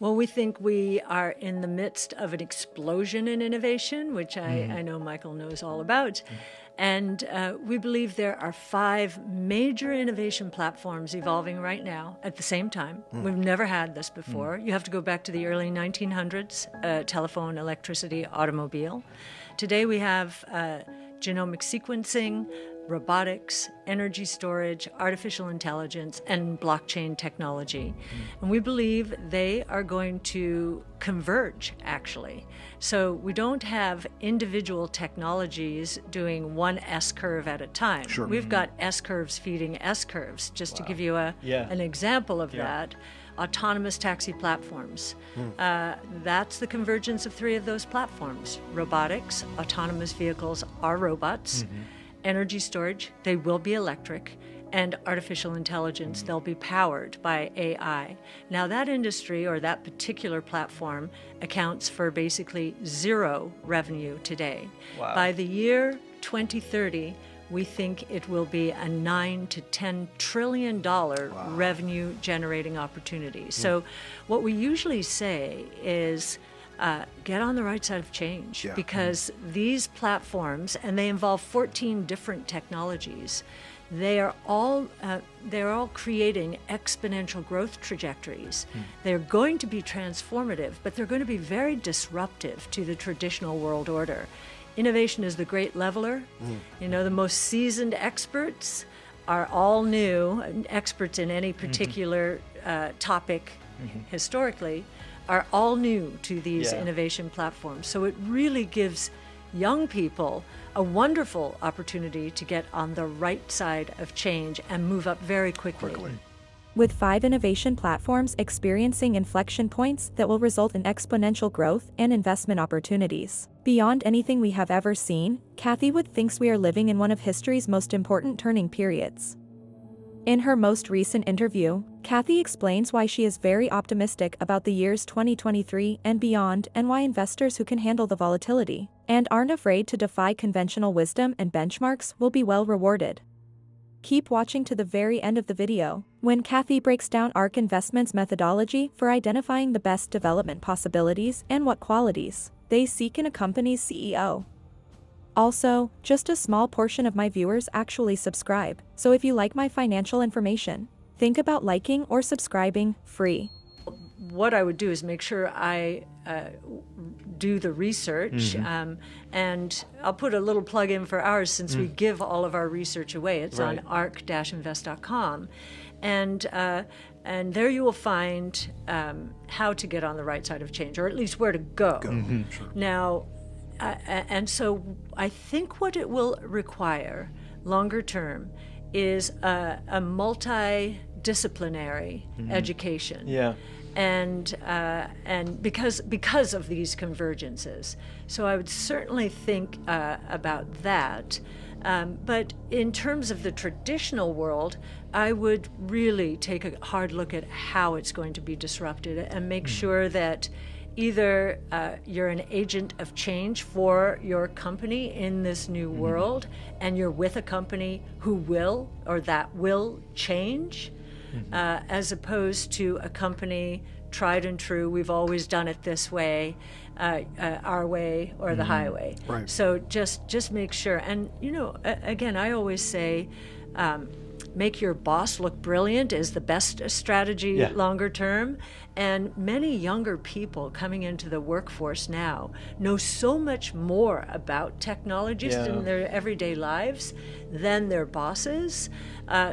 Well, we think we are in the midst of an explosion in innovation, which I know Michael knows all about. And we believe there are 5 major innovation platforms evolving right now at the same time. We've never had this before. You have to go back to the early 1900s, telephone, electricity, automobile. Today we have genomic sequencing, robotics, energy storage, artificial intelligence, and blockchain technology. And we believe they are going to converge, actually. So we don't have individual technologies doing one S-curve at a time. Sure. We've got S-curves feeding S-curves. Just to give you an example of that, autonomous taxi platforms. That's the convergence of 3 of those platforms. Robotics, autonomous vehicles are robots. Energy storage, they will be electric, and artificial intelligence, they'll be powered by AI. Now that industry or that particular platform accounts for basically 0 revenue today. Wow. By the year 2030, we think it will be a $9 to $10 trillion revenue generating opportunity. So what we usually say is, get on the right side of change, because these platforms, and they involve 14 different technologies, they're all creating exponential growth trajectories. They're going to be transformative, but they're going to be very disruptive to the traditional world order. Innovation is the great leveler. You know, the most seasoned experts are all new, experts in any particular topic historically, are all new to these innovation platforms. So it really gives young people a wonderful opportunity to get on the right side of change and move up very quickly. With 5 innovation platforms experiencing inflection points that will result in exponential growth and investment opportunities beyond anything we have ever seen, Cathie Wood thinks we are living in one of history's most important turning periods. In her most recent interview, Cathie explains why she is very optimistic about the years 2023 and beyond, and why investors who can handle the volatility and aren't afraid to defy conventional wisdom and benchmarks will be well rewarded. Keep watching to the very end of the video, when Cathie breaks down ARK Investments' methodology for identifying the best development possibilities and what qualities they seek in a company's CEO. Also, just a small portion of my viewers actually subscribe, so if you like my financial information, think about liking or subscribing free. What I would do is make sure I do the research, and I'll put a little plug in for ours since we give all of our research away. It's on ark-invest.com, and there you will find how to get on the right side of change, or at least where to go. Now, and so I think what it will require longer term is a multidisciplinary education. And because of these convergences. So I would certainly think about that. But in terms of the traditional world, I would really take a hard look at how it's going to be disrupted and make sure that either you're an agent of change for your company in this new world, and you're with a company who will, or that will change, as opposed to a company tried and true, we've always done it this way, our way or the highway. So just make sure. And, you know, again, I always say, make your boss look brilliant is the best strategy longer term. And many younger people coming into the workforce now know so much more about technologies in their everyday lives than their bosses.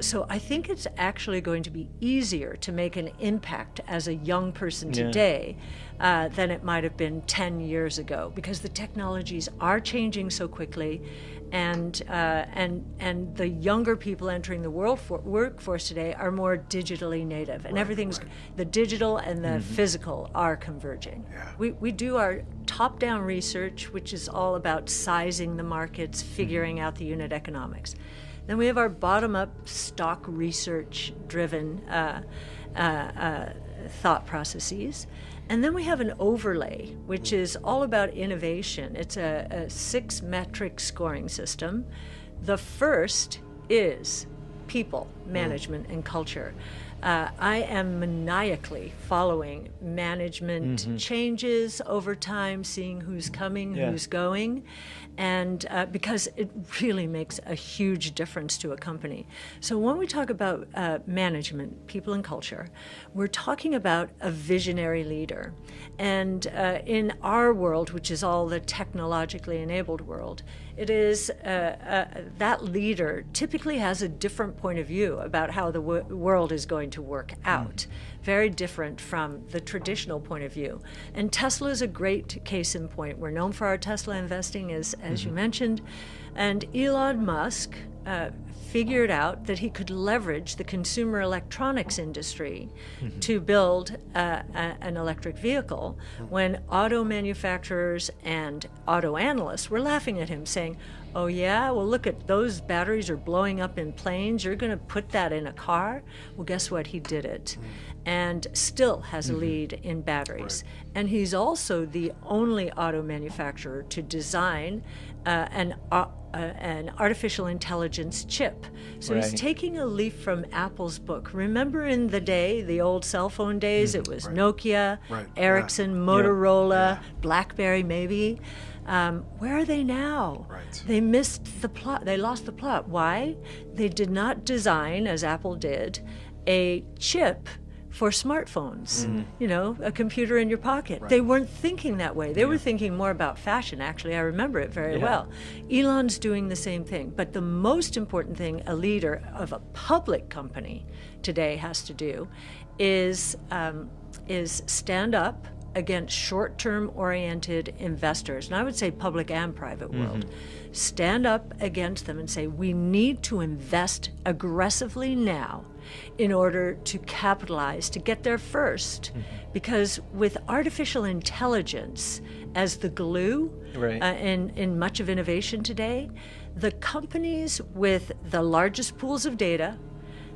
So I think it's actually going to be easier to make an impact as a young person today than it might have been 10 years ago, because the technologies are changing so quickly. And the younger people entering the workforce today are more digitally native, and everything's the digital and the physical are converging. We do our top-down research, which is all about sizing the markets, figuring out the unit economics. Then we have our bottom-up stock research-driven thought processes. And then we have an overlay, which is all about innovation. It's a 6-metric scoring system. The first is people, management, and culture. I am maniacally following management changes over time, seeing who's coming, who's going, and because it really makes a huge difference to a company. So when we talk about management, people and culture, we're talking about a visionary leader. And in our world, which is all the technologically enabled world, it is that leader typically has a different point of view about how the world is going to work out. Very different from the traditional point of view. And Tesla is a great case in point. We're known for our Tesla investing, as you mentioned. And Elon Musk figured out that he could leverage the consumer electronics industry to build an electric vehicle when auto manufacturers and auto analysts were laughing at him, saying, oh yeah, well look at those batteries are blowing up in planes, you're going to put that in a car? Well, guess what? He did it. And still has a lead in batteries. Right. And he's also the only auto manufacturer to design an artificial intelligence chip. So he's taking a leaf from Apple's book. Remember in the day, the old cell phone days, it was Nokia, Ericsson, Motorola, BlackBerry maybe. Where are they now? Right. They missed the plot. They lost the plot. Why? They did not design, as Apple did, a chip for smartphones, you know, a computer in your pocket. Right. They weren't thinking that way. They were thinking more about fashion. Actually, I remember it very well. Elon's doing the same thing. But the most important thing a leader of a public company today has to do is stand up against short-term oriented investors, and I would say public and private world. Stand up against them and say, we need to invest aggressively now in order to capitalize, to get there first. Because with artificial intelligence as the glue in much of innovation today, the companies with the largest pools of data,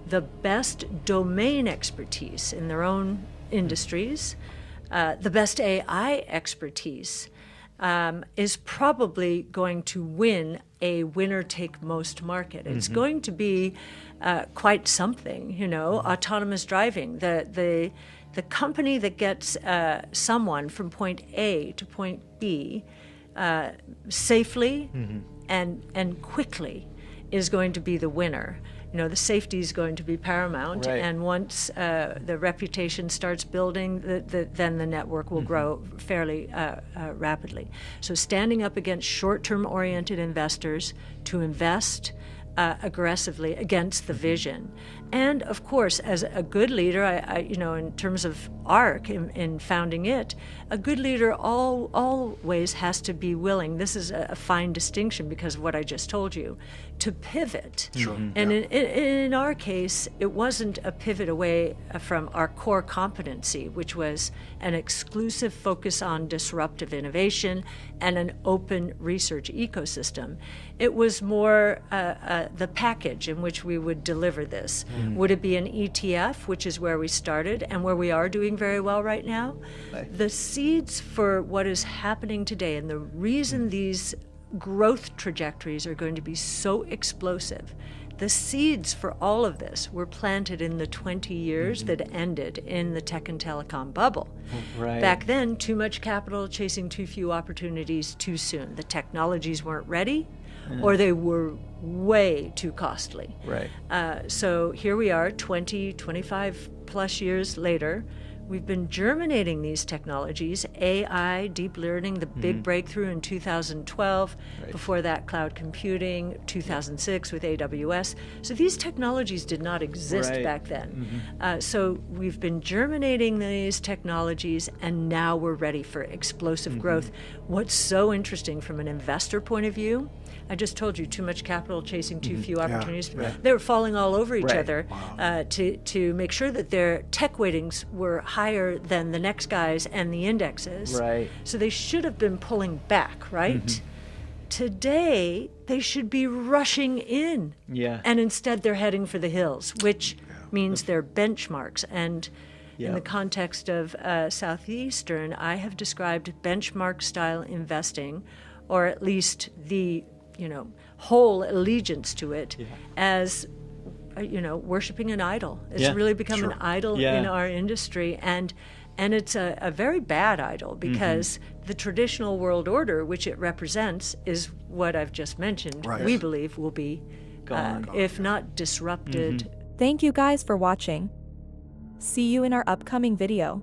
the best domain expertise in their own industries, the best AI expertise is probably going to win a winner-take-most market. It's going to be quite something, you know, autonomous driving. The company that gets someone from point A to point B safely and quickly is going to be the winner. You know, the safety is going to be paramount, and once the reputation starts building, then the network will grow fairly rapidly. So standing up against short-term oriented investors to invest aggressively against the vision. And of course, as a good leader, I you know, in terms of ARC, in founding it, a good leader always has to be willing, this is a fine distinction because of what I just told you, to pivot. Sure. And in our case, it wasn't a pivot away from our core competency, which was an exclusive focus on disruptive innovation and an open research ecosystem. It was more the package in which we would deliver this. Would it be an ETF, which is where we started and where we are doing very well right now? The seeds for what is happening today and the reason these growth trajectories are going to be so explosive, the seeds for all of this were planted in the 20 years that ended in the tech and telecom bubble. Back then, too much capital chasing too few opportunities too soon. The technologies weren't ready, or they were way too costly. So here we are, 20, 25 plus years later. We've been germinating these technologies, AI, deep learning, the big breakthrough in 2012, before that cloud computing, 2006 with AWS. So these technologies did not exist back then. So we've been germinating these technologies and now we're ready for explosive growth. What's so interesting from an investor point of view, I just told you, too much capital chasing too few opportunities. They were falling all over each other to make sure that their tech weightings were higher than the next guys and the indexes. So they should have been pulling back, right? Today, they should be rushing in. And instead, they're heading for the hills, which means they're benchmarks. And in the context of Southeastern, I have described benchmark-style investing, or at least the whole allegiance to it, as worshiping an idol. It's really become an idol in our industry, and it's a very bad idol, because the traditional world order, which it represents, is what I've just mentioned. We believe will be, if not disrupted. Thank you guys for watching. See you in our upcoming video.